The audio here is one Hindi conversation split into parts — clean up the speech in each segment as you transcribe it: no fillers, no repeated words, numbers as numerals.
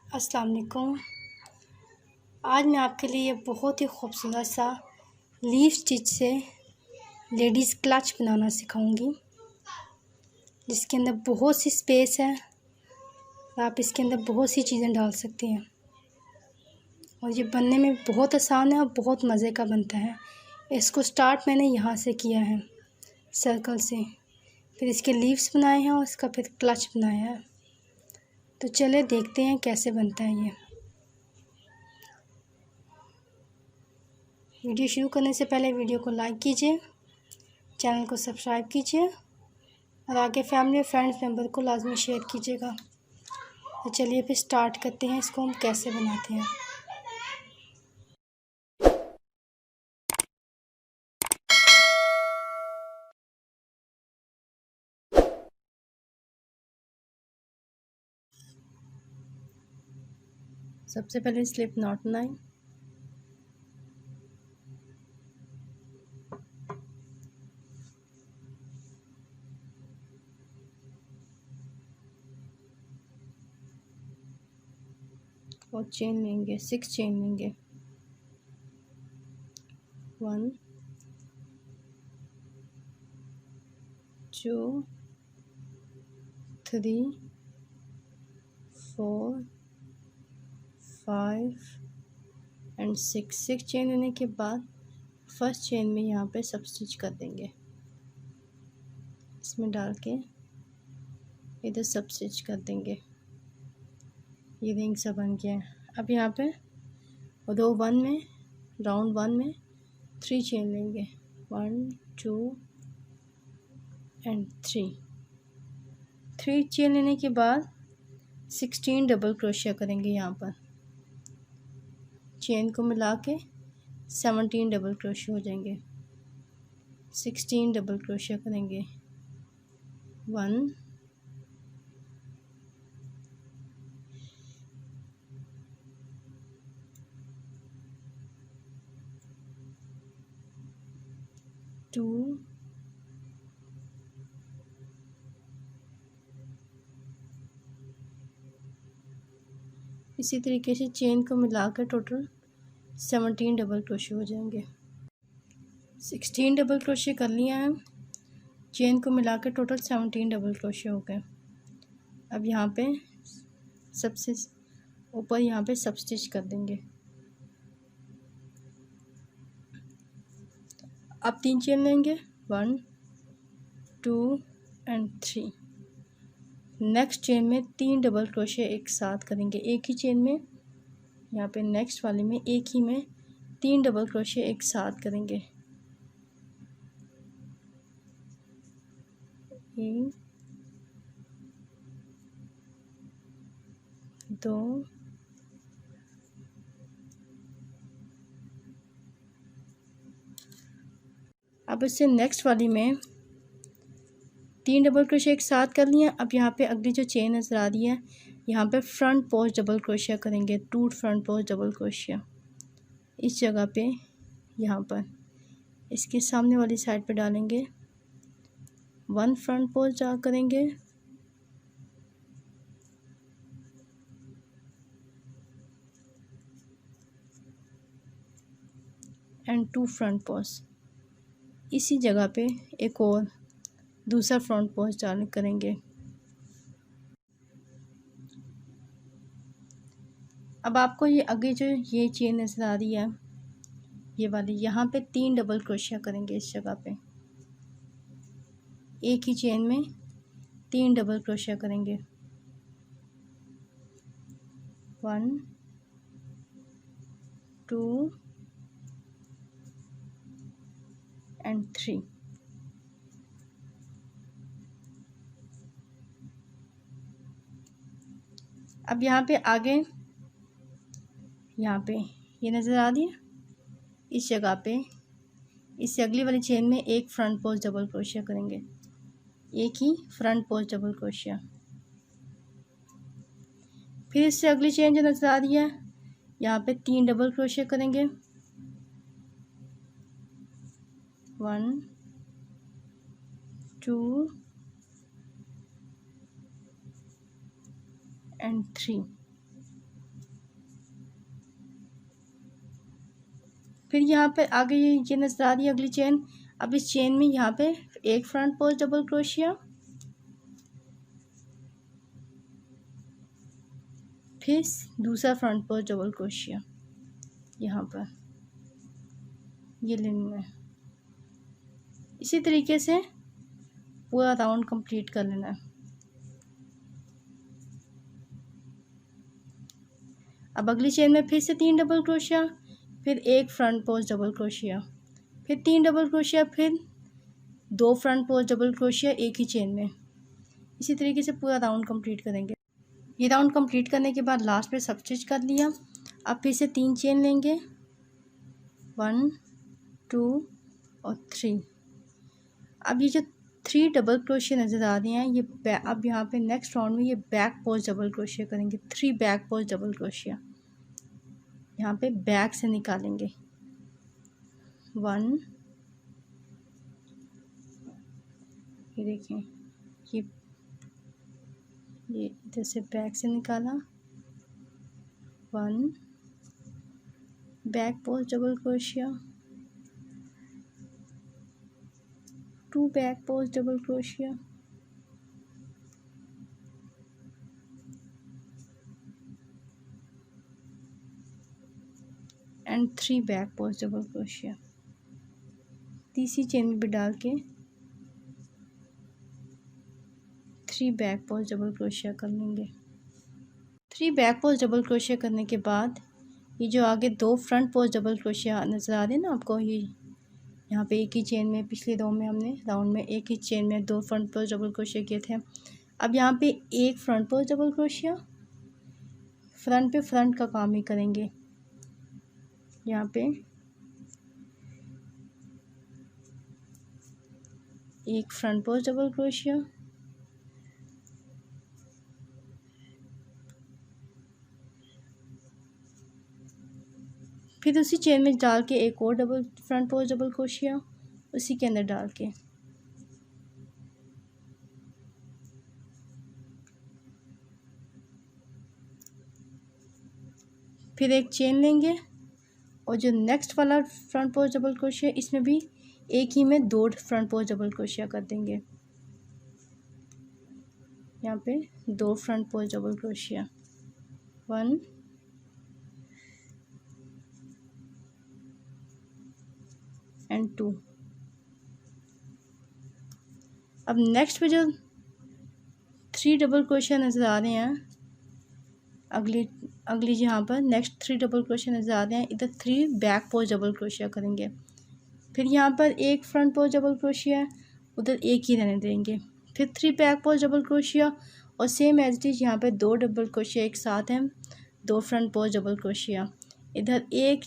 अस्सलाम वालेकुम। आज मैं आपके लिए बहुत ही खूबसूरत सा लीफ स्टिच से लेडीज़ क्लच बनाना सिखाऊंगी, जिसके अंदर बहुत सी स्पेस है और आप इसके अंदर बहुत सी चीज़ें डाल सकते हैं और ये बनने में बहुत आसान है और बहुत मज़े का बनता है। इसको स्टार्ट मैंने यहाँ से किया है, सर्कल से, फिर इसके लीव्स बनाए हैं और इसका फिर क्लच बनाया है। तो चले देखते हैं कैसे बनता है ये। वीडियो शुरू करने से पहले वीडियो को लाइक कीजिए, चैनल को सब्सक्राइब कीजिए और आगे फैमिली और फ्रेंड्स मेंबर को लाजमी शेयर कीजिएगा। तो चलिए फिर स्टार्ट करते हैं, इसको हम कैसे बनाते हैं। सबसे पहले स्लिप नॉट बनाएं। और चेन लेंगे, 6 चेन लेंगे। 1 2 3 4 5 एंड 6 चेन लेने के बाद फर्स्ट चेन में यहाँ पे सब स्टिच कर देंगे, इसमें डाल के इधर सब स्टिच कर देंगे। ये रिंग सा बन गया है। अब यहाँ पे रो 1 में, राउंड 1 में 3 चेन लेंगे। 1 2 एंड 3 चेन लेने के बाद 16 डबल क्रोशिया करेंगे। यहाँ पर चेन को मिला के 17 डबल क्रोशिया हो जाएंगे। 16 डबल क्रोशिया करेंगे। 1 2 इसी तरीके से चेन को मिलाकर टोटल 17 डबल क्रोशिया हो जाएंगे। 16 डबल क्रोशिया कर लिया है, चेन को मिलाकर टोटल 17 डबल क्रोशिया हो गए। अब यहाँ पे सबसे ऊपर यहाँ पे सब स्टिच कर देंगे। अब 3 चेन लेंगे। 1 2 एंड 3। नेक्स्ट चेन में 3 डबल क्रोशिया एक साथ करेंगे, एक ही चेन में। यहाँ पे नेक्स्ट वाले में एक ही में 3 डबल क्रोशिया एक साथ करेंगे। 1 2 अब इससे नेक्स्ट वाली में 3 डबल क्रोशिया एक साथ कर लिया। अब यहाँ पे अगली जो चेन नज़र आ रही है, यहाँ पे फ्रंट पोस्ट डबल क्रोशिया करेंगे। 2 फ्रंट पोस्ट डबल क्रोशिया इस जगह पे, यहाँ पर इसके सामने वाली साइड पे डालेंगे। 1 फ्रंट पोस्ट जा करेंगे एंड 2 फ्रंट पोस्ट इसी जगह पे एक और दूसरा फ्रंट पोस्ट डाल करेंगे। अब आपको ये आगे जो ये चेन नज़र आ रही है, ये वाली, यहाँ पे 3 डबल क्रोशिया करेंगे। इस जगह पे एक ही चेन में 3 डबल क्रोशिया करेंगे। 1 2 एंड 3। अब यहाँ पे आगे, यहाँ पे ये नज़र आ रही है, इस जगह पे इससे अगली वाली चेन में एक फ्रंट पोस्ट डबल क्रोशिया करेंगे, एक ही फ्रंट पोस्ट डबल क्रोशिया। फिर इससे अगली चेन जो नज़र आ रही है, यहाँ पे 3 डबल क्रोशिया करेंगे। 1 2 एंड 3। फिर यहाँ पर आगे ये नज़र आ रही है अगली चेन। अब इस चेन में यहाँ पे एक फ्रंट पोस्ट डबल क्रोशिया, फिर दूसरा फ्रंट पोस्ट डबल क्रोशिया यहाँ पर ये लेना है। इसी तरीके से पूरा राउंड कंप्लीट कर लेना है। अब अगली चेन में फिर से 3 डबल क्रोशिया, फिर एक फ्रंट पोस्ट डबल क्रोशिया, फिर 3 डबल क्रोशिया, फिर 2 फ्रंट पोस्ट डबल क्रोशिया एक ही चेन में। इसी तरीके से पूरा राउंड कंप्लीट करेंगे। ये राउंड कंप्लीट करने के बाद लास्ट पे सब स्टिच कर लिया। अब फिर से 3 चेन लेंगे, 1 2 और 3। अब ये जो 3 डबल क्रोशिया नज़र आ रही हैं ये अब यहाँ पे नेक्स्ट राउंड में ये बैक पोस्ट डबल क्रोशिया करेंगे। 3 बैक पोस्ट डबल क्रोशिया यहाँ पे बैक से निकालेंगे। 1, ये देखें ये इधर से बैक से निकाला, 1 back post double crochet, 2 back post double crochet, and 3 back post double crochet. तीसरी चेन में भी डाल के 3 बैक पोस्ट डबल क्रोशिया कर लेंगे। 3 बैक पोस्ट डबल क्रोशिया करने के बाद ये जो आगे 2 फ्रंट पोस्ट डबल क्रोशिया नज़र आ रहे हैं ना आपको, ये यहाँ पे एक ही चेन में पिछले राउंड में हमने में एक ही चेन में 2 फ्रंट पोस्ट डबल क्रोशिया किए थे। अब यहाँ पे एक front post double crochet, front पे फ्रंट का काम ही करेंगे। यहाँ पे एक फ्रंट पोस्ट डबल क्रोशिया, फिर उसी चेन में डाल के एक और double front post double crochet उसी के अंदर डाल के, फिर एक चेन लेंगे और जो नेक्स्ट वाला फ्रंट पोस्ट डबल क्रोशिया इसमें भी एक ही में 2 फ्रंट पोस्ट डबल क्रोशिया कर देंगे। यहाँ पे 2 front post double crochet, 1 and 2। अब नेक्स्ट पे जो 3 डबल क्रोशिया नज़र आ रहे हैं अगली यहाँ पर नेक्स्ट 3 डबल क्रोशिया नज़र आ रहे हैं, इधर 3 बैक पोस्ट डबल क्रोशिया करेंगे। फिर यहाँ पर एक फ्रंट पोस्ट डबल क्रोशिया है, उधर एक ही रहने देंगे। फिर 3 बैक पोस्ट डबल क्रोशिया और सेम एज इट इज़ यहाँ पर 2 डबल क्रोशिया एक साथ हैं, 2 फ्रंट पोस्ट डबल क्रोशिया, इधर एक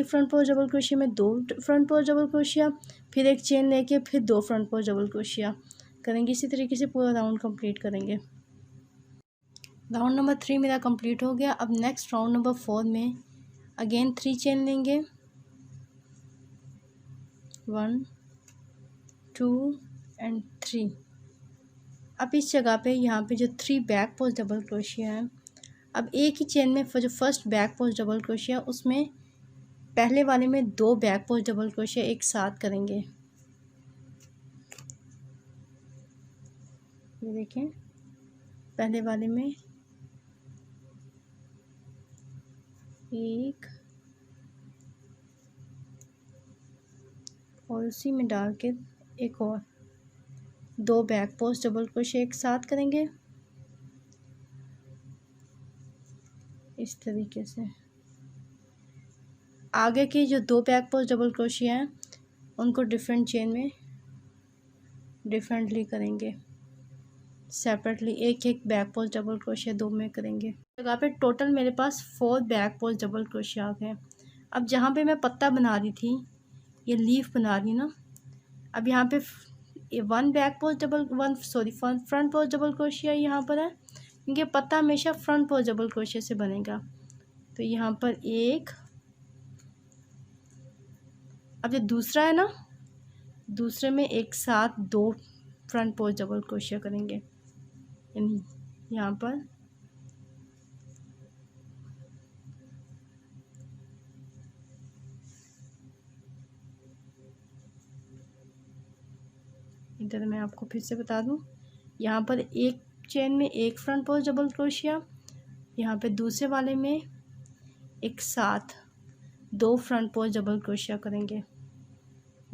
फ्रंट पोस्ट डबल क्रोशिया में 2 फ्रंट पोस्ट डबल क्रोशिया, फिर एक चेन लेके फिर 2 फ्रंट पोस्ट डबल क्रोशिया करेंगे। इसी तरीके से पूरा राउंड कंप्लीट करेंगे। राउंड नंबर 3 मेरा कंप्लीट हो गया। अब नेक्स्ट राउंड नंबर 4 में अगेन 3 चेन लेंगे, 1 2 एंड 3। अब इस जगह पे यहाँ पे जो 3 बैक पोस्ट डबल क्रोशिया है, अब एक ही चेन में जो first back post double crochet उसमें पहले वाले में 2 बैक पोस्ट डबल क्रोशिया एक साथ करेंगे। ये देखें पहले वाले में एक और उसी में डाल के एक और 2 बैक पोस्ट डबल क्रोशिया एक साथ करेंगे। इस तरीके से आगे के जो 2 बैक पोस्ट डबल क्रोशिया हैं उनको डिफरेंट चेन में डिफरेंटली करेंगे, सेपरेटली एक एक बैक पोस्ट डबल क्रोशिया 2 में करेंगे। जगह पे टोटल मेरे पास 4 बैक पोस्ट डबल क्रोशिया आ गए। अब जहाँ पे मैं पत्ता बना रही थी, ये लीफ बना रही ना, अब यहाँ पे 1 फ्रंट पोस्ट डबल क्रोशिया यहाँ पर है, क्योंकि पत्ता हमेशा फ्रंट पोस्ट डबल क्रोशिया से बनेगा। तो यहाँ पर एक, अब जो दूसरा है ना, दूसरे में एक साथ 2 फ्रंट पोस्ट डबल क्रोशिया करेंगे। यानी यहाँ पर तो मैं आपको फिर से बता दूं, यहाँ पर एक चेन में एक फ्रंट पोस्ट डबल क्रोशिया, यहाँ पे दूसरे वाले में एक साथ 2 फ्रंट पोस्ट डबल क्रोशिया करेंगे,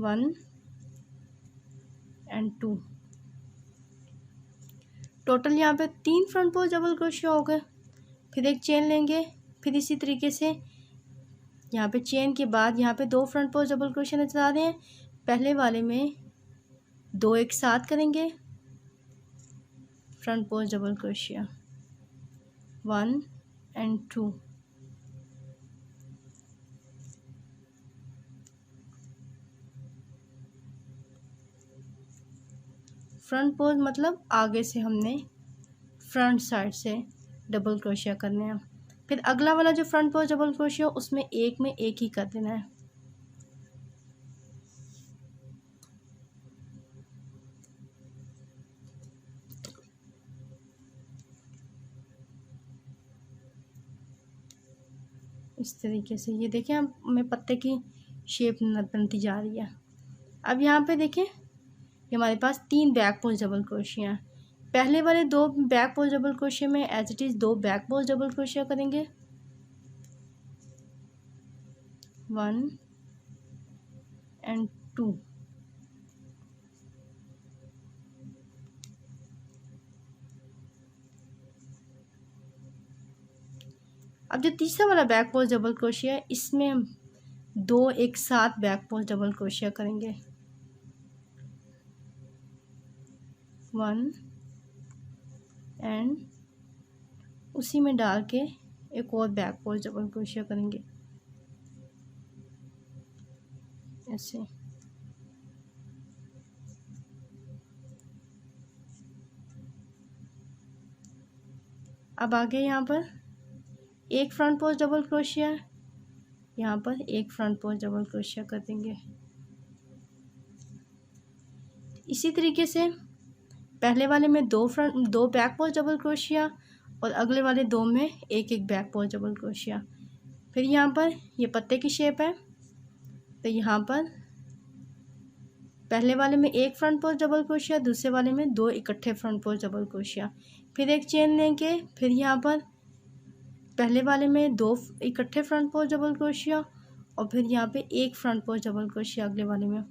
1 एंड 2। टोटल यहाँ पे 3 फ्रंट पोस्ट डबल क्रोशिया हो गए। फिर एक चेन लेंगे, फिर इसी तरीके से यहाँ पे चेन के बाद यहाँ पे 2 फ्रंट पोस्ट डबल क्रोशिया नजर आ रहे हैं। पहले वाले में 2 एक साथ करेंगे, front post double crochet, 1 and 2। Front post मतलब आगे से हमने फ्रंट साइड से डबल क्रोशिया करने हैं। फिर अगला वाला जो फ्रंट पोस्ट डबल क्रोशिया उसमें एक में एक ही कर देना है। इस तरीके से ये देखें, अब हमें पत्ते की शेप बनती जा रही है। अब यहाँ पे देखें, ये हमारे पास 3 बैक पोस्ट डबल क्रोशिया हैं। पहले वाले 2 बैक पोस्ट डबल क्रोशिया में as it is 2 back post double crochet करेंगे, 1 एंड 2। अब जो तीसरा वाला बैक पोस्ट डबल क्रोशिया है, इसमें हम 2 एक साथ बैक पोस्ट डबल क्रोशिया करेंगे, 1 एंड उसी में डाल के एक और बैक पोस्ट डबल क्रोशिया करेंगे ऐसे। अब आगे यहाँ पर एक फ्रंट पोस्ट डबल क्रोशिया, यहाँ पर एक फ्रंट पोस्ट डबल क्रोशिया कर देंगे। इसी तरीके से पहले वाले में 2 बैक पोस्ट डबल क्रोशिया और अगले वाले 2 में एक एक बैक पोस्ट डबल क्रोशिया। फिर यहाँ पर ये पत्ते की शेप है, तो यहाँ पर पहले वाले में एक फ्रंट पोस्ट डबल क्रोशिया, दूसरे वाले में 2 इकट्ठे फ्रंट पोस्ट डबल क्रोशिया। फिर एक चेन लेंगे, फिर यहाँ पर पहले वाले में 2 इकट्ठे फ्रंट पोस्ट डबल क्रोशिया और फिर यहाँ पे एक फ्रंट पोस्ट डबल क्रोशिया अगले वाले में।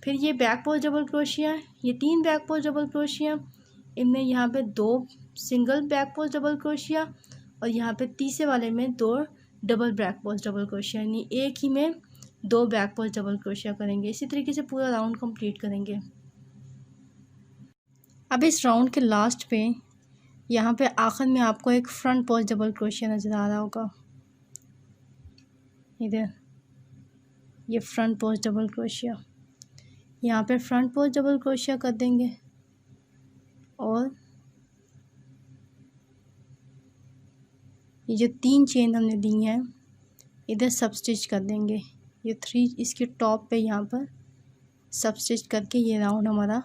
फिर ये बैक पोस्ट डबल क्रोशिया, ये 3 बैक पोस्ट डबल क्रोशिया, इनमें यहाँ पे 2 single back post double crochet और यहाँ पे तीसरे वाले में 2 double back post double crochet, यानी एक ही में 2 बैक पोस्ट डबल क्रोशिया करेंगे। इसी तरीके से पूरा राउंड कंप्लीट करेंगे। अब इस राउंड के लास्ट पे यहाँ पे आखिर में आपको एक फ्रंट पोस्ट डबल क्रोशिया नज़र आ रहा होगा, इधर ये फ्रंट पोस्ट डबल क्रोशिया, यहाँ पे फ्रंट पोस्ट डबल क्रोशिया कर देंगे और ये जो 3 चेन हमने दी हैं इधर सब स्टिच कर देंगे। ये 3 इसके टॉप पे यहाँ पर सब स्टिच करके ये राउंड हमारा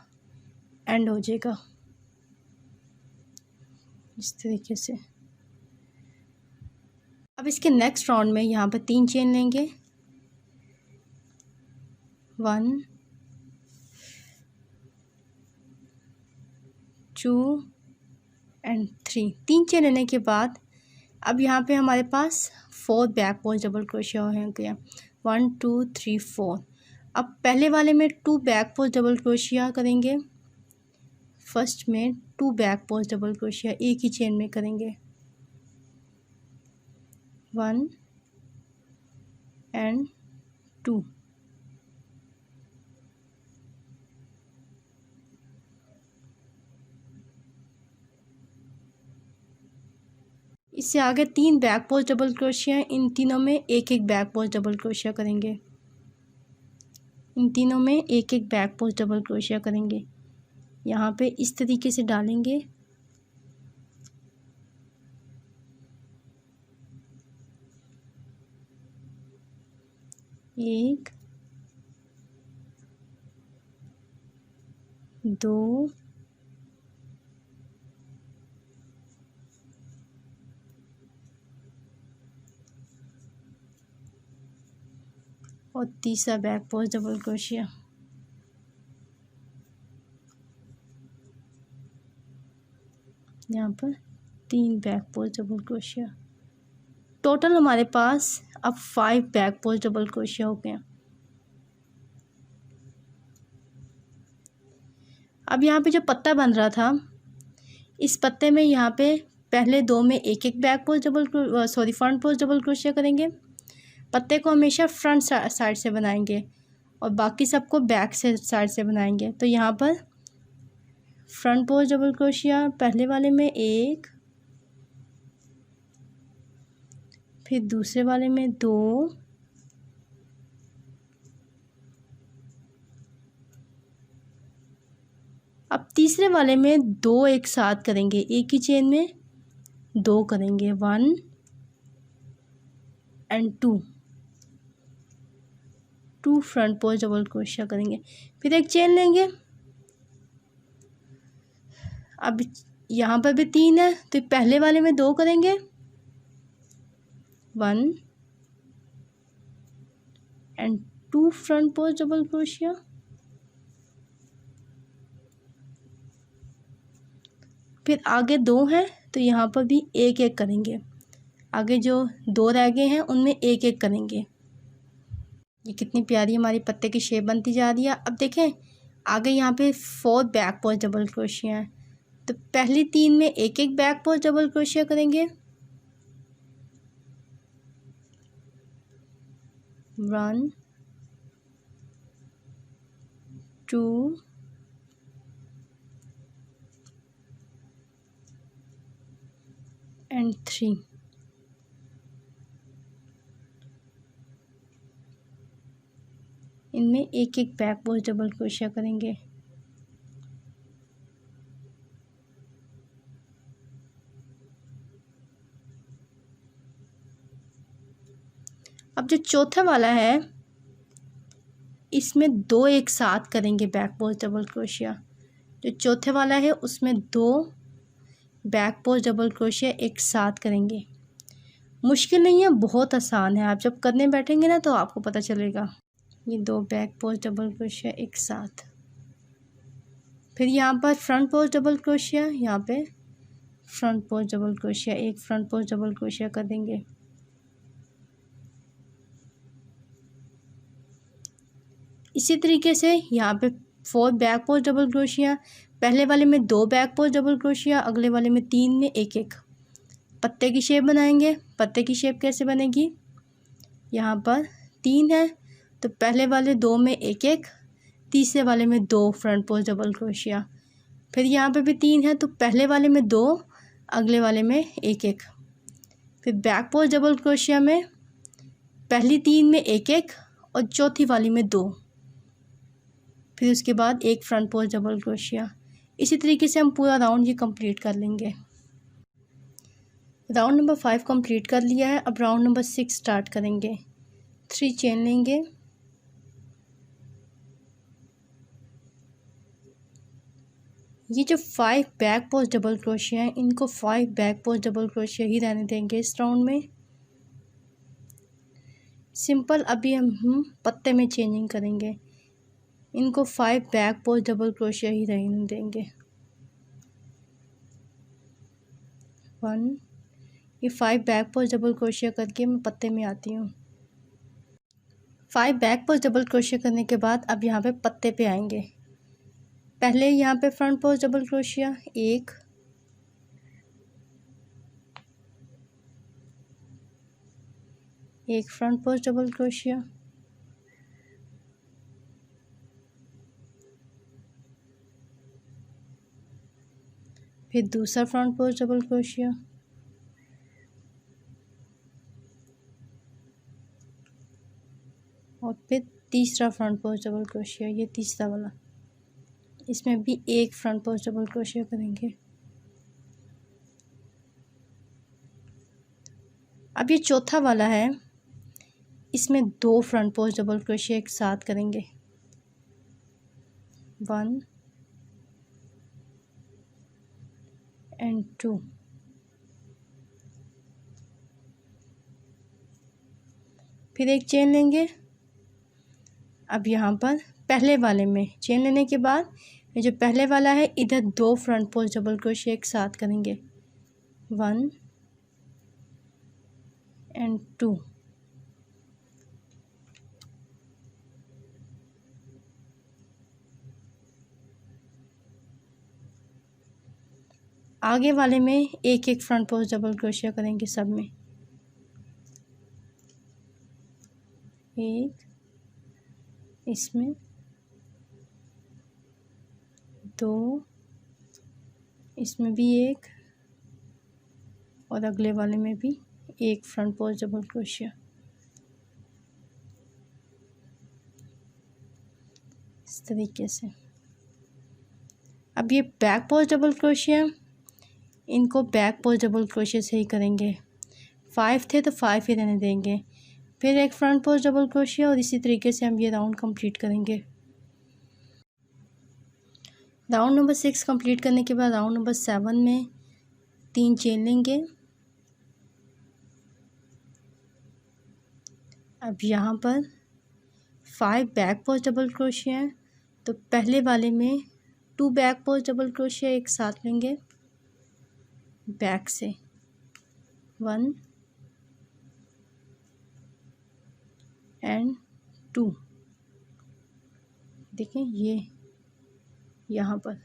एंड हो जाएगा इस तरीके से। अब इसके नेक्स्ट राउंड में यहाँ पर 3 चेन लेंगे, 1 2 एंड 3। 3 चेन लेने के बाद अब यहाँ पे हमारे पास 4 बैक पोस्ट डबल क्रोशिया हो गया, 1 2 3 4। अब पहले वाले में 2 बैक पोस्ट डबल क्रोशिया करेंगे, फर्स्ट में 2 बैक पोस्ट डबल क्रोशिया एक ही चेन में करेंगे, 1 एंड 2। इससे आगे 3 बैक पोस्ट डबल क्रोशिया, इन तीनों में एक एक बैक पोस्ट डबल क्रोशिया करेंगे, इन तीनों में एक एक बैक पोस्ट डबल क्रोशिया करेंगे। यहाँ पे इस तरीके से डालेंगे, 1 2 और तीसरा बैक पोस्ट डबल क्रोशिया। यहाँ पर 3 back post double crochet. Total हमारे पास अब 5 बैक पोस्ट डबल क्रोशिया हो गए। अब यहाँ पे जो पत्ता बन रहा था, इस पत्ते में यहाँ पे पहले 2 में एक एक back post front post double crochet करेंगे। पत्ते को हमेशा फ्रंट साइड से बनाएंगे और बाकी सबको बैक से साइड से बनाएंगे। तो यहाँ पर फ्रंट पोस्ट डबल क्रोशिया पहले वाले में 1, फिर दूसरे वाले में 2, अब तीसरे वाले में 2 एक साथ करेंगे, एक ही चेन में 2 करेंगे, 1 and 2 front post double crochet करेंगे। फिर एक चेन लेंगे। अब यहाँ पर भी 3 है तो पहले वाले में 2 करेंगे, 1 and 2 front post double crochet. फिर आगे 2 हैं तो यहाँ पर भी एक एक करेंगे। आगे जो 2 रह गए हैं उनमें एक एक करेंगे। ये कितनी प्यारी हमारी पत्ते की शेप बनती जा रही है। अब देखें आगे यहाँ पे 4 बैक पोस्ट डबल क्रोशिया हैं, तो पहली 3 में एक एक बैक पोस्ट डबल क्रोशिया करेंगे, 1 2 एंड 3। इनमें एक एक बैक पोस्ट डबल क्रोशिया करेंगे। अब जो चौथा वाला है इसमें 2 एक साथ करेंगे बैक पोस्ट डबल क्रोशिया। जो चौथे वाला है उसमें 2 बैक पोस्ट डबल क्रोशिया एक साथ करेंगे। मुश्किल नहीं है, बहुत आसान है। आप जब करने बैठेंगे ना तो आपको पता चलेगा। ये 2 बैक पोस्ट डबल क्रोशिया एक साथ। फिर यहाँ पर फ्रंट पोस्ट डबल क्रोशिया, यहाँ पे फ्रंट पोस्ट डबल क्रोशिया, एक फ्रंट पोस्ट डबल क्रोशिया कर देंगे। इसी तरीके से यहाँ पे 4 बैक पोस्ट डबल क्रोशिया। पहले वाले में 2 बैक पोस्ट डबल क्रोशिया, अगले वाले में 3 में एक एक। पत्ते की शेप बनाएंगे। पत्ते की शेप कैसे बनेगी, यहाँ पर 3 है तो पहले वाले 2 में एक एक, तीसरे वाले में 2 फ्रंट पोस्ट डबल क्रोशिया। फिर यहाँ पे भी 3 है तो पहले वाले में 2, अगले वाले में एक एक। फिर बैक पोस्ट डबल क्रोशिया में पहली 3 में एक एक और चौथी वाली में 2। फिर उसके बाद एक फ्रंट पोस्ट डबल क्रोशिया। इसी तरीके से हम पूरा राउंड ये कंप्लीट कर लेंगे। राउंड नंबर 5 कंप्लीट कर लिया है। अब राउंड नंबर 6 स्टार्ट करेंगे। 3 चेन लेंगे, ये जो 5 बैक पोस्ट डबल क्रोशिया हैं इनको 5 बैक पोस्ट डबल क्रोशिया ही रहने देंगे इस राउंड में। सिंपल अभी हम पत्ते में चेंजिंग करेंगे। इनको 5 बैक पोस्ट डबल क्रोशिया ही रहने देंगे। 1, ये 5 बैक पोस्ट डबल क्रोशिया करके मैं पत्ते में आती हूँ। 5 बैक पोस्ट डबल क्रोशिया करने के बाद अब यहाँ पे पत्ते पे आएंगे। पहले यहाँ पे फ्रंट पोस्ट डबल क्रोशिया, एक फ्रंट पोस्ट डबल क्रोशिया, फिर दूसरा फ्रंट पोस्ट डबल क्रोशिया, और फिर तीसरा फ्रंट पोस्ट डबल क्रोशिया। ये तीसरा वाला, इसमें भी एक फ्रंट पोस्ट डबल क्रोशिया करेंगे। अब ये चौथा वाला है, इसमें 2 फ्रंट पोस्ट डबल क्रोशिया एक साथ करेंगे। 1 एंड 2। फिर एक चेन लेंगे। अब यहाँ पर पहले वाले में चेन लेने के बाद ये जो पहले वाला है इधर 2 फ्रंट पोस्ट डबल क्रोशिया एक साथ करेंगे, 1 एंड 2। आगे वाले में एक एक फ्रंट पोस्ट डबल क्रोशिया करेंगे सब में, 1, इसमें 2, इसमें भी 1 और अगले वाले में भी 1 फ्रंट पोस्ट डबल क्रोशिया। इस तरीके से। अब ये बैक पोस्ट डबल क्रोशिया, इनको बैक पोस्ट डबल क्रोशिया से ही करेंगे। 5 थे तो 5 ही रहने देंगे, फिर एक फ्रंट पोस्ट डबल क्रोशिया और इसी तरीके से हम ये राउंड कंप्लीट करेंगे। राउंड नंबर 6 कंप्लीट करने के बाद राउंड नंबर 7 में 3 चेन लेंगे। अब यहाँ पर 5 बैक पोस्ट डबल क्रोशिया है, तो पहले वाले में 2 बैक पोस्ट डबल क्रोशिया एक साथ लेंगे बैक से, 1 एंड 2। देखें ये यहाँ पर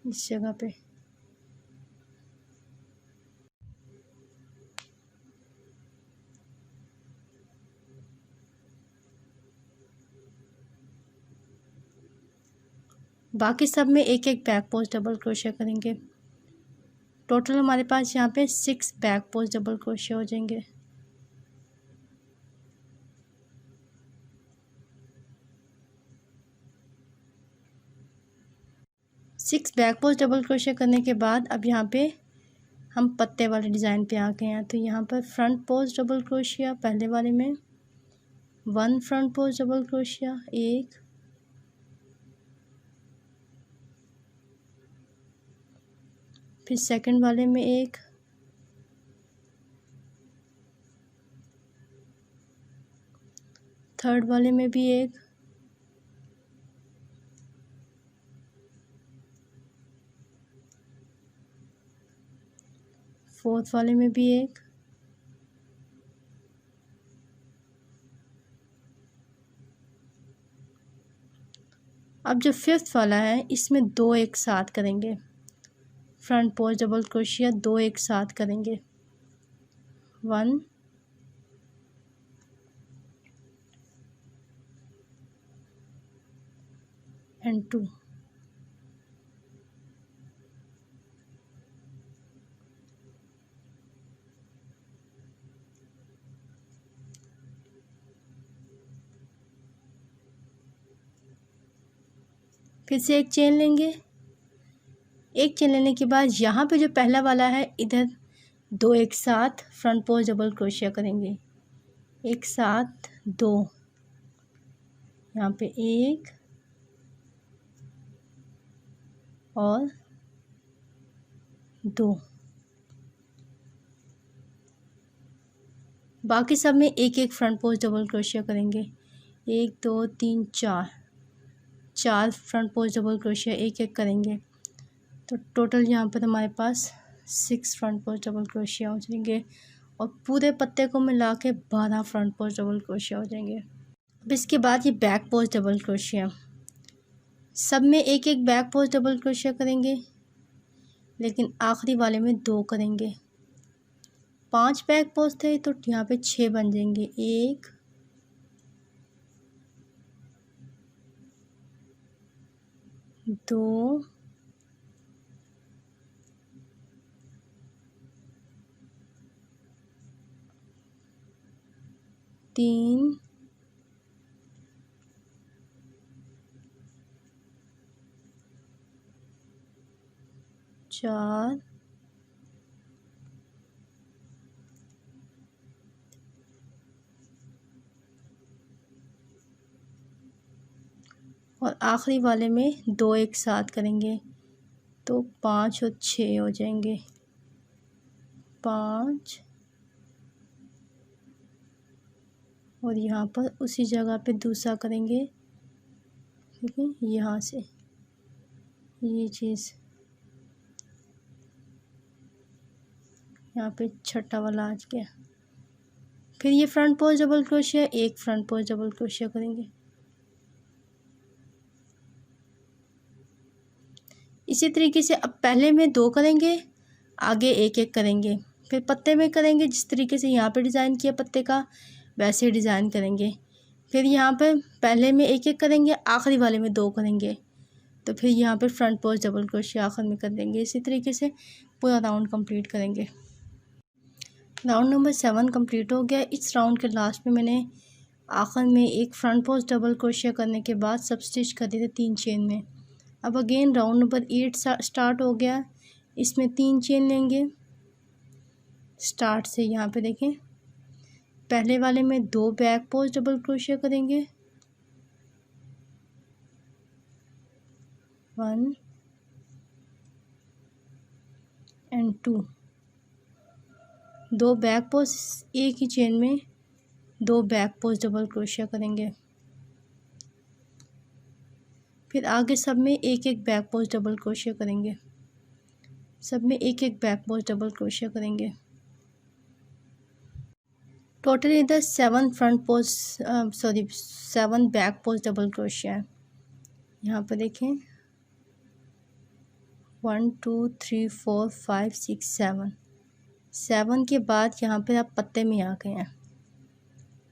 इस जगह पे बाकी सब में एक एक बैक पोस्ट डबल क्रोशिया करेंगे। टोटल हमारे पास यहाँ पे 6 बैक पोस्ट डबल क्रोशिया हो जाएंगे। Six back post double crochet करने के बाद अब यहाँ पे हम पत्ते वाले डिज़ाइन पे आ गए हैं। तो यहाँ पर फ्रंट पोस्ट डबल क्रोशिया पहले वाले में, 1 फ्रंट पोस्ट डबल क्रोशिया, 1, फिर सेकंड वाले में 1, थर्ड वाले में भी 1, फोर्थ वाले में भी 1, अब जो फिफ्थ वाला है इसमें 2 एक साथ करेंगे, फ्रंट पोस्ट डबल क्रोशिया 2 एक साथ करेंगे, 1 एंड 2। फिर से एक चेन लेंगे। एक चेन लेने के बाद यहाँ पे जो पहला वाला है इधर 2 एक साथ फ्रंट पोस्ट डबल क्रोशिया करेंगे, एक साथ 2, यहाँ पे 1 और 2। बाकी सब में एक एक फ्रंट पोस्ट डबल क्रोशिया करेंगे, 1 2 3 4 फ्रंट पोस्ट डबल क्रोशिया एक एक करेंगे। तो टोटल यहाँ पर हमारे पास 6 फ्रंट पोस्ट डबल क्रोशिया हो जाएंगे और पूरे पत्ते को मिला के 12 फ्रंट पोस्ट डबल क्रोशिया हो जाएंगे। अब इसके बाद ये बैक पोस्ट डबल क्रोशिया, सब में एक एक बैक पोस्ट डबल क्रोशिया करेंगे, लेकिन आखिरी वाले में 2 करेंगे। 5 बैक पोस्ट थे तो यहाँ पे 6 बन जाएंगे, 1 2 3 4 और आखिरी वाले में 2 एक साथ करेंगे, तो 5 और 6 हो जाएंगे, 5 और यहाँ पर उसी जगह पे दूसरा करेंगे, ठीक है, यहाँ से ये चीज़ यहाँ पे छठा वाला आ गया। फिर ये फ्रंट पोस्ट डबल क्रोशिया, एक फ्रंट पोस्ट डबल क्रोशिया करेंगे। इसी तरीके से अब पहले में 2 करेंगे, आगे एक एक करेंगे, फिर पत्ते में करेंगे जिस तरीके से यहाँ पे डिज़ाइन किया पत्ते का वैसे डिज़ाइन करेंगे। फिर यहाँ पे पहले में एक एक करेंगे, आखिरी वाले में 2 करेंगे, तो फिर यहाँ पे फ्रंट पोस्ट डबल क्रोशिया आखिर में कर देंगे। इसी तरीके से पूरा राउंड कंप्लीट करेंगे। राउंड नंबर 7 कंप्लीट हो गया। इस राउंड के लास्ट में मैंने आखिर में एक फ्रंट पोस्ट डबल क्रोशिया करने के बाद सब स्टिच कर दिए थे 3 चेन में। अब अगेन राउंड नंबर 8 स्टार्ट हो गया। इसमें 3 चेन लेंगे स्टार्ट से। यहाँ पे देखें, पहले वाले में 2 बैक पोस्ट डबल क्रोशिया करेंगे, 1 एंड 2, 2 बैक पोस्ट, एक ही चेन में 2 बैक पोस्ट डबल क्रोशिया करेंगे। फिर आगे सब में एक एक बैक पोस्ट डबल क्रोशिया करेंगे, सब में एक एक बैक पोस्ट डबल क्रोशिया करेंगे। टोटल इधर 7 front post 7 back post double crochet है। यहाँ पर देखें 1 2 3 4 5 6 7 के बाद यहाँ पर आप पत्ते में आ गए हैं।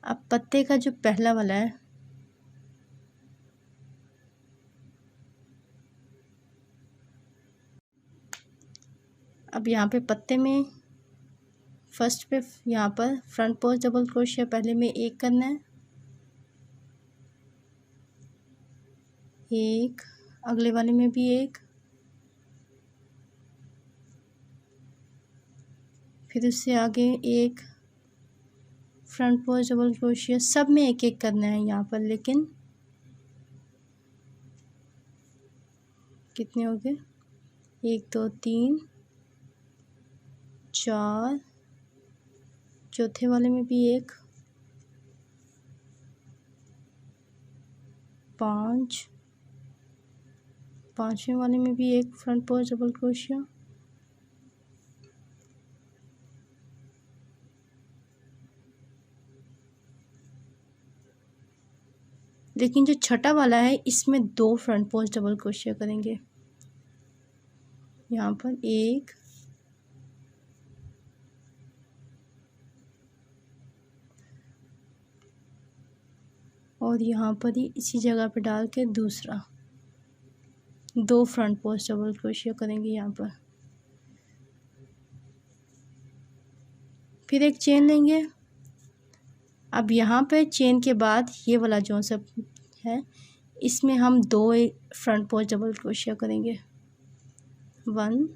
अब पत्ते का जो पहला वाला है अब यहाँ पे पत्ते में फर्स्ट पे यहाँ पर फ्रंट पोस्ट डबल क्रोशिया पहले में एक करना है, एक, अगले वाले में भी एक, फिर उससे आगे एक फ्रंट पोस्ट डबल क्रोशिया, सब में एक एक करना है यहाँ पर। लेकिन कितने हो गए, 1 2 3 4, चौथे वाले में भी एक, 5, पांचवें वाले में भी एक फ्रंट पोस्ट डबल क्रोशिया, लेकिन जो छठा वाला है इसमें 2 फ्रंट पोस्ट डबल क्रोशिया करेंगे। यहाँ पर एक, और यहाँ पर ही इसी जगह पे डाल के दूसरा 2 फ्रंट पोस्ट डबल क्रोशिया करेंगे यहाँ पर। फिर एक चेन लेंगे। अब यहाँ पे चेन के बाद ये वाला जो सब है इसमें हम 2 फ्रंट पोस्ट डबल क्रोशिया करेंगे, 1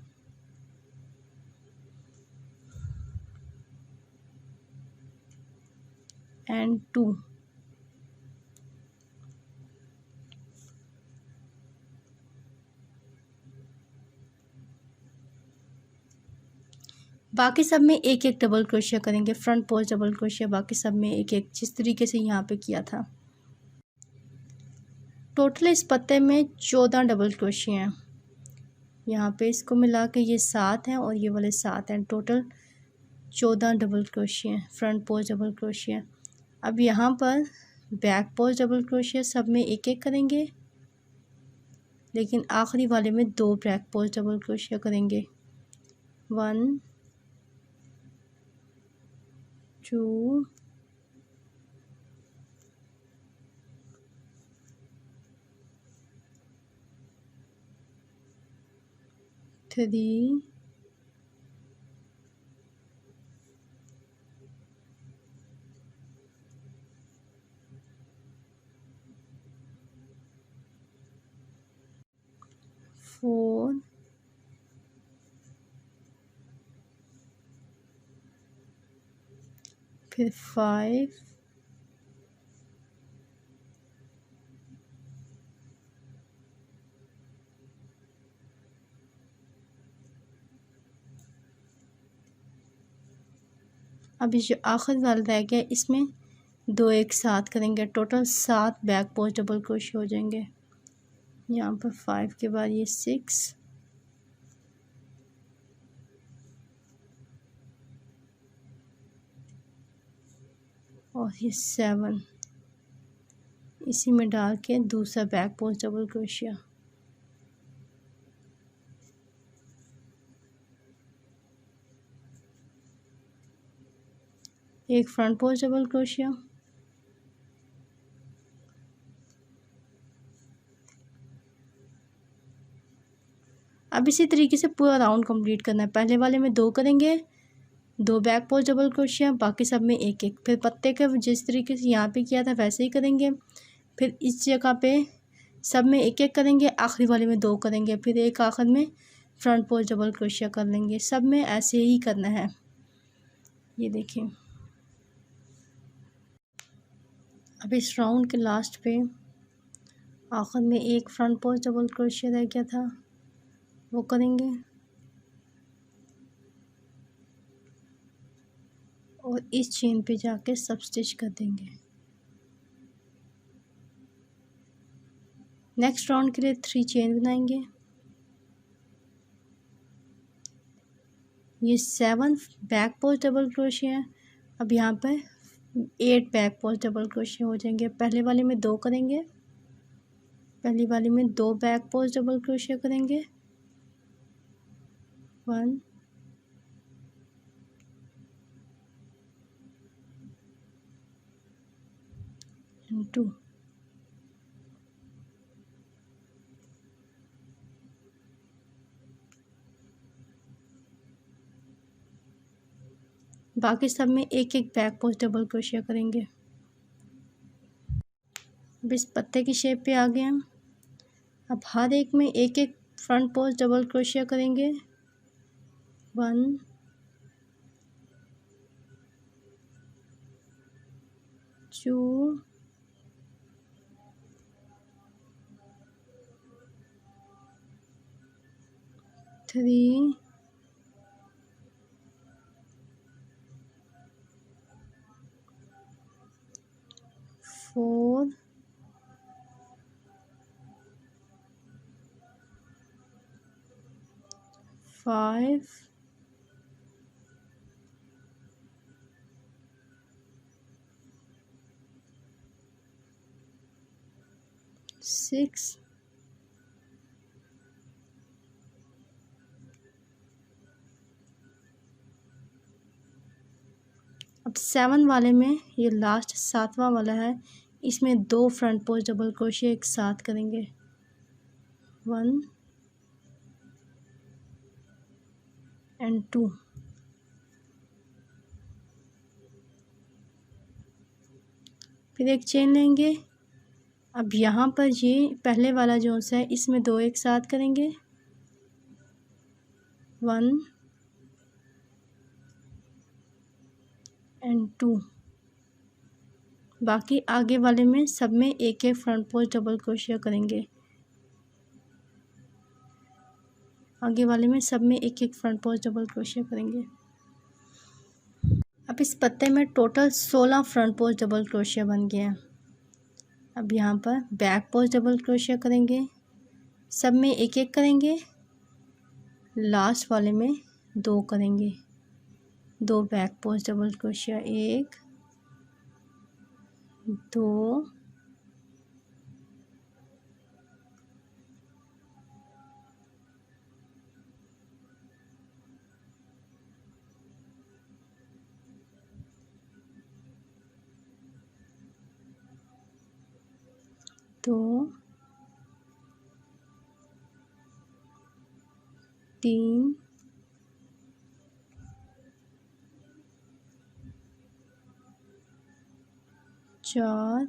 एंड 2। बाकी सब में एक एक डबल क्रोशिया करेंगे, फ्रंट पोस्ट डबल क्रोशिया बाकी सब में एक एक, जिस तरीके से यहाँ पे किया था। टोटल इस पत्ते में 14 डबल क्रोशिया हैं। यहाँ पे इसको मिला के ये 7 हैं और ये वाले 7 हैं। टोटल 14 डबल क्रोशिया हैं, फ्रंट पोस्ट डबल क्रोशिया। अब यहाँ पर बैक पोस्ट डबल क्रोशिया सब में एक एक करेंगे, लेकिन आखिरी वाले में 2 बैक पोस्ट डबल क्रोशिया करेंगे, 1 2 3 4 फिर 5 अब जो आखिर वाला रह गया इसमें दो एक साथ करेंगे, total 7 back post double crochet हो जाएंगे। यहाँ पर 5 के बाद ये 6 और ये 7, इसी में डाल के दूसरा बैक पोस्ट डबल क्रोशिया, एक फ्रंट पोस्ट डबल क्रोशिया, अब इसी तरीके से पूरा राउंड कंप्लीट करना है। पहले वाले में 2 करेंगे, 2 बैक पोस्ट डबल क्रोशिया, बाकी सब में एक एक। फिर पत्ते का जिस तरीके से यहाँ पे किया था वैसे ही करेंगे। फिर इस जगह पे सब में एक एक करेंगे, आखिरी वाले में 2 करेंगे, फिर एक आखिर में फ्रंट पोस्ट डबल क्रोशिया कर लेंगे। सब में ऐसे ही करना है। ये देखिए, अब इस राउंड के लास्ट पे आखिर में एक फ्रंट पोस्ट डबल क्रोशिया रह गया था, वो करेंगे और इस चेन पे जाके सब स्टिच कर देंगे। नेक्स्ट राउंड के लिए 3 चेन बनाएंगे। ये 7 बैक पोस्ट डबल क्रोशिया है। अब यहाँ पर 8 बैक पोस्ट डबल क्रोशिया हो जाएंगे। पहले वाले में 2 करेंगे, पहली वाले में 2 बैक पोस्ट डबल क्रोशिया करेंगे, 1 and 2, बाकी सब में एक एक बैक पोस्ट डबल क्रोशिया करेंगे। अब इस पत्ते की शेप पे आ गए हम। अब हर एक में एक एक फ्रंट पोस्ट डबल क्रोशिया करेंगे, 1 2 3 4 5 6 अब 7 वाले में ये लास्ट 7वां वाला है, इसमें 2 फ्रंट पोस्ट डबल क्रोशिया एक साथ करेंगे, 1 and 2। फिर एक चेन लेंगे। अब यहाँ पर ये पहले वाला जो है इसमें 2 एक साथ करेंगे, 1 and 2। बाकी आगे वाले में सब में एक एक फ्रंट पोस्ट डबल क्रोशिया करेंगे, आगे वाले में सब में एक एक फ्रंट पोस्ट डबल क्रोशिया करेंगे। अब इस पत्ते में total 16 front post double crochet बन गया है। अब यहाँ पर बैक पोस्ट डबल क्रोशिया करेंगे, सब में एक एक करेंगे, लास्ट वाले में 2 करेंगे, 2 बैक पोस्ट डबल क्रोशिया, 1 2 2 3 4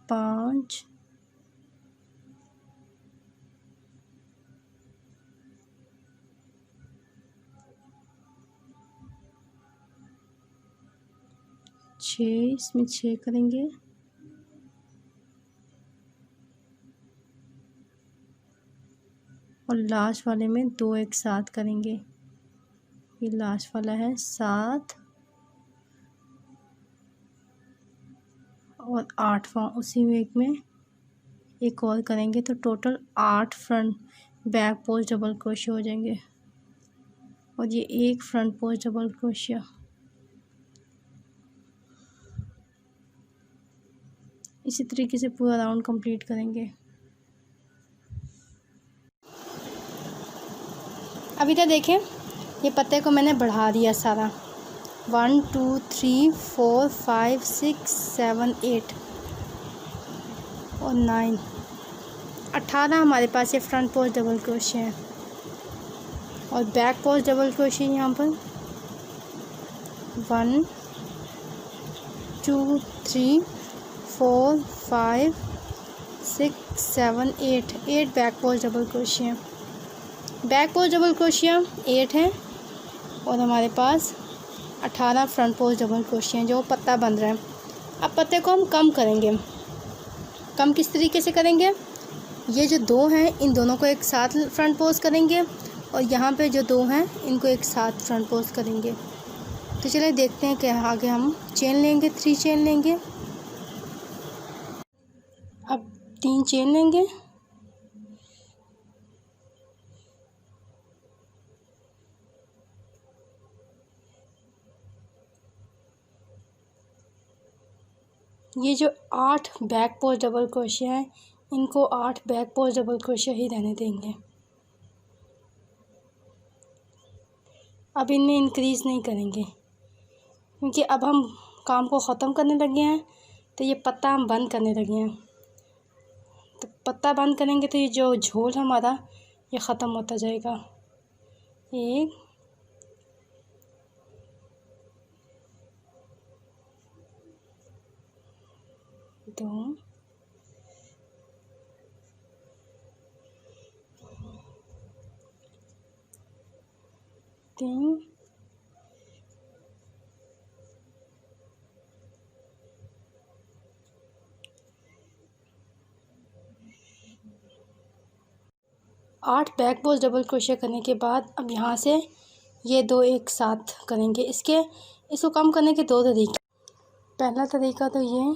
5 6, इसमें 6 करेंगे, और लास्ट वाले में 2 एक साथ करेंगे। ये लास्ट वाला है 7 और 8वां उसी वेग में एक और करेंगे तो total 8 front back post double crochet हो जाएंगे। और ये एक फ्रंट पोस्ट डबल क्रोशिया। इसी तरीके से पूरा राउंड कंप्लीट करेंगे। अभी तक देखें ये पत्ते को मैंने बढ़ा दिया सारा। 1 2 3 4 5 6 7 8 और 9 18 हमारे पास ये फ्रंट पोस्ट डबल क्रोशिया है। और बैक पोस्ट डबल क्रोशिया यहाँ पर 1 2 3 4 5 6 7 8 back post double crochet. Back post double crochet 8 है और हमारे पास 18 फ्रंट पोस्ट डबल क्रोशिया जो पत्ता बन रहा है। अब पत्ते को हम कम करेंगे। कम किस तरीके से करेंगे? ये जो 2 हैं इन दोनों को एक साथ फ्रंट पोस्ट करेंगे और यहाँ पे जो 2 हैं इनको एक साथ फ्रंट पोस्ट करेंगे। तो चलिए देखते हैं कि आगे हम चेन लेंगे, 3 चेन लेंगे। अब 3 चेन लेंगे। ये जो 8 बैक पोस्ट डबल क्रोशिया है इनको 8 बैक पोस्ट डबल क्रोशिया ही रहने देंगे। अब इनमें इंक्रीज़ नहीं करेंगे क्योंकि अब हम काम को ख़त्म करने लगे हैं। तो ये पत्ता हम बंद करने लगे हैं। तो पत्ता बंद करेंगे तो ये जो झोल हमारा ये ख़त्म होता जाएगा। 1 2 3 8 बैक पोस्ट डबल क्रोशिया करने के बाद अब यहाँ से ये 2 एक साथ करेंगे। इसको कम करने के 2 तरीके। पहला तरीका तो ये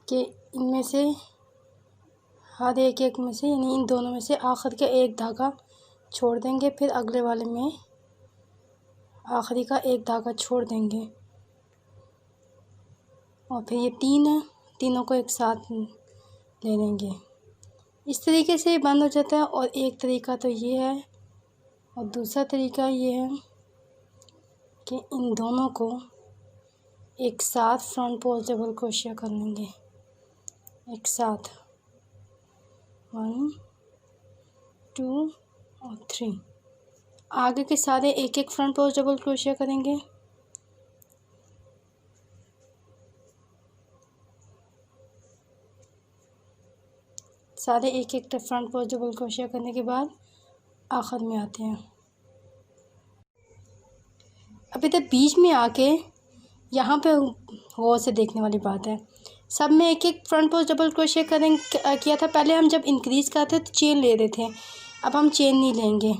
कि इनमें से हर एक में से यानी इन दोनों में से आखिर का एक धागा छोड़ देंगे, फिर अगले वाले में आखिरी का एक धागा छोड़ देंगे और फिर ये 3 है, तीनों को एक साथ ले लेंगे। इस तरीके से बंद हो जाता है। और एक तरीका तो ये है और दूसरा तरीका ये है कि इन दोनों को एक साथ फ्रंट पोस्ट डबल क्रोशिया कर लेंगे एक साथ। 1 2 और 3। आगे के सारे एक एक फ्रंट पोस्ट डबल क्रोशिया करेंगे। सारे एक एक फ्रंट पोस्ट डबल क्रोशिया करने के बाद आखिर में आते हैं। अभी तक बीच में आके यहाँ पे गौर से देखने वाली बात है। सब में एक एक फ्रंट पोस्ट डबल क्रोशिया किया था। पहले हम जब इंक्रीज़ करते तो चेन ले रहे थे, अब हम चेन नहीं लेंगे।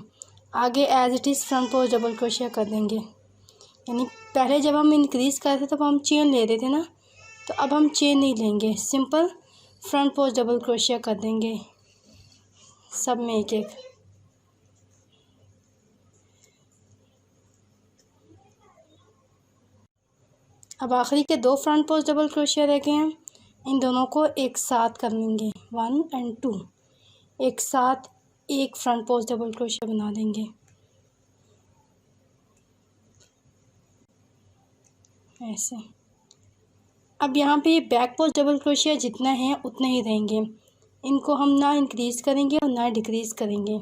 आगे as it is front post double crochet कर देंगे। यानी पहले जब हम इंक्रीज़ करते तब हम चेन ले रहे थे ना, तो अब हम चेन नहीं लेंगे, simple front post double crochet कर देंगे सब में एक एक। अब आखिरी के 2 फ्रंट पोस्ट डबल क्रोशिया रह गए हैं, इन दोनों को एक साथ कर लेंगे 1 और 2 एक साथ एक फ्रंट पोस्ट डबल क्रोशिया बना देंगे ऐसे। अब यहाँ पे बैक पोस्ट डबल क्रोशिया जितना है उतना ही रहेंगे, इनको हम ना इंक्रीज़ करेंगे और ना डिक्रीज़ करेंगे।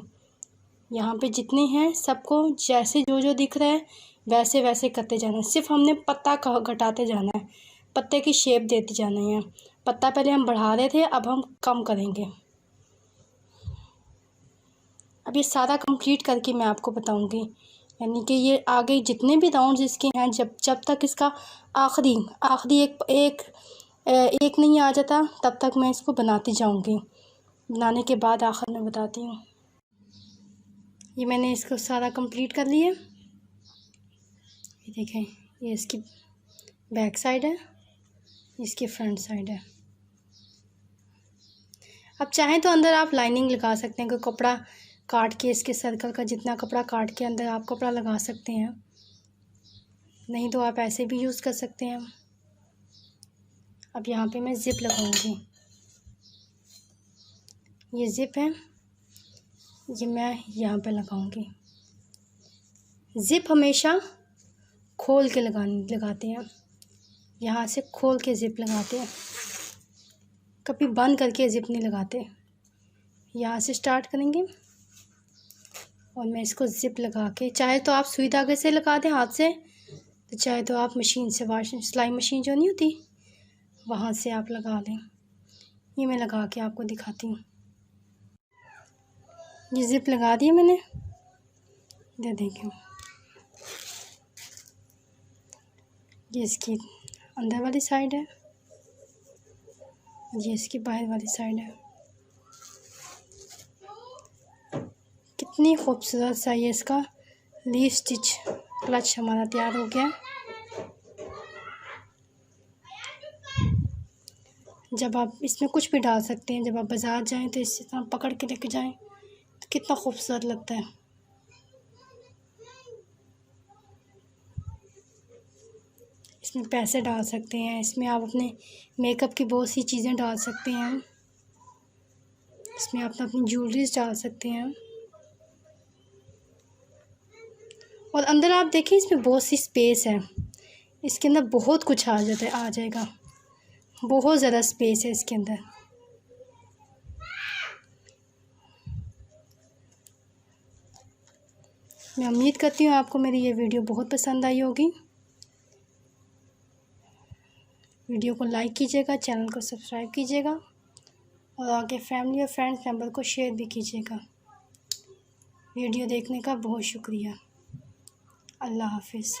यहाँ पे जितने हैं सबको जैसे जो जो दिख रहा है वैसे वैसे करते जाना है। सिर्फ हमने पत्ता घटाते जाना है, पत्ते की शेप देते जाना है। पत्ता पहले हम बढ़ा रहे थे, अब हम कम करेंगे। अब ये सारा कंप्लीट करके मैं आपको बताऊंगी, यानी कि ये आगे जितने भी राउंड्स इसके हैं जब तक इसका आखिरी एक नहीं आ जाता तब तक मैं इसको बनाती जाऊंगी। बनाने के बाद आखिर में बताती हूँ। ये मैंने इसको सारा कंप्लीट कर लिया। ये देखें, ये इसकी बैक साइड है, इसकी फ्रंट साइड है। अब चाहें तो अंदर आप लाइनिंग लगा सकते हैं, कोई कपड़ा काट के, इसके सर्कल का जितना कपड़ा काट के अंदर आप कपड़ा लगा सकते हैं, नहीं तो आप ऐसे भी यूज़ कर सकते हैं। अब यहाँ पे मैं ज़िप लगाऊंगी। ये ज़िप है, ये मैं यहाँ पे लगाऊंगी। ज़िप हमेशा खोल के लगाते हैं, यहाँ से खोल के ज़िप लगाते हैं, कभी बंद करके ज़िप नहीं लगाते। यहाँ से स्टार्ट करेंगे और मैं इसको ज़िप लगा के, चाहे तो आप सुई धागे से लगा दें हाथ से, तो चाहे तो आप मशीन से, सिलाई मशीन जो नहीं होती वहाँ से आप लगा लें। ये मैं लगा के आपको दिखाती हूँ। ये ज़िप लगा दी मैंने, ये देखिए, ये इसकी अंदर वाली साइड है, ये इसकी बाहर वाली साइड है। कितनी खूबसूरत सा ये इसका लीफ स्टिच क्लच हमारा तैयार हो गया। जब आप इसमें कुछ भी डाल सकते हैं, जब आप बाज़ार जाएं तो इस तरह पकड़ के लेके जाएं तो कितना खूबसूरत लगता है। इसमें पैसे डाल सकते हैं, इसमें आप अपने मेकअप की बहुत सी चीज़ें डाल सकते हैं, इसमें आप अपनी ज्वेलरीज डाल सकते हैं। और अंदर आप देखें, इसमें बहुत सी स्पेस है, इसके अंदर बहुत कुछ आ जाएगा, बहुत ज़्यादा स्पेस है इसके अंदर। मैं उम्मीद करती हूँ आपको मेरी ये वीडियो बहुत पसंद आई होगी। वीडियो को लाइक कीजिएगा, चैनल को सब्सक्राइब कीजिएगा और आगे फैमिली और फ्रेंड्स मेंबर को शेयर भी कीजिएगा। वीडियो देखने का बहुत शुक्रिया। अल्लाह हाफिज़।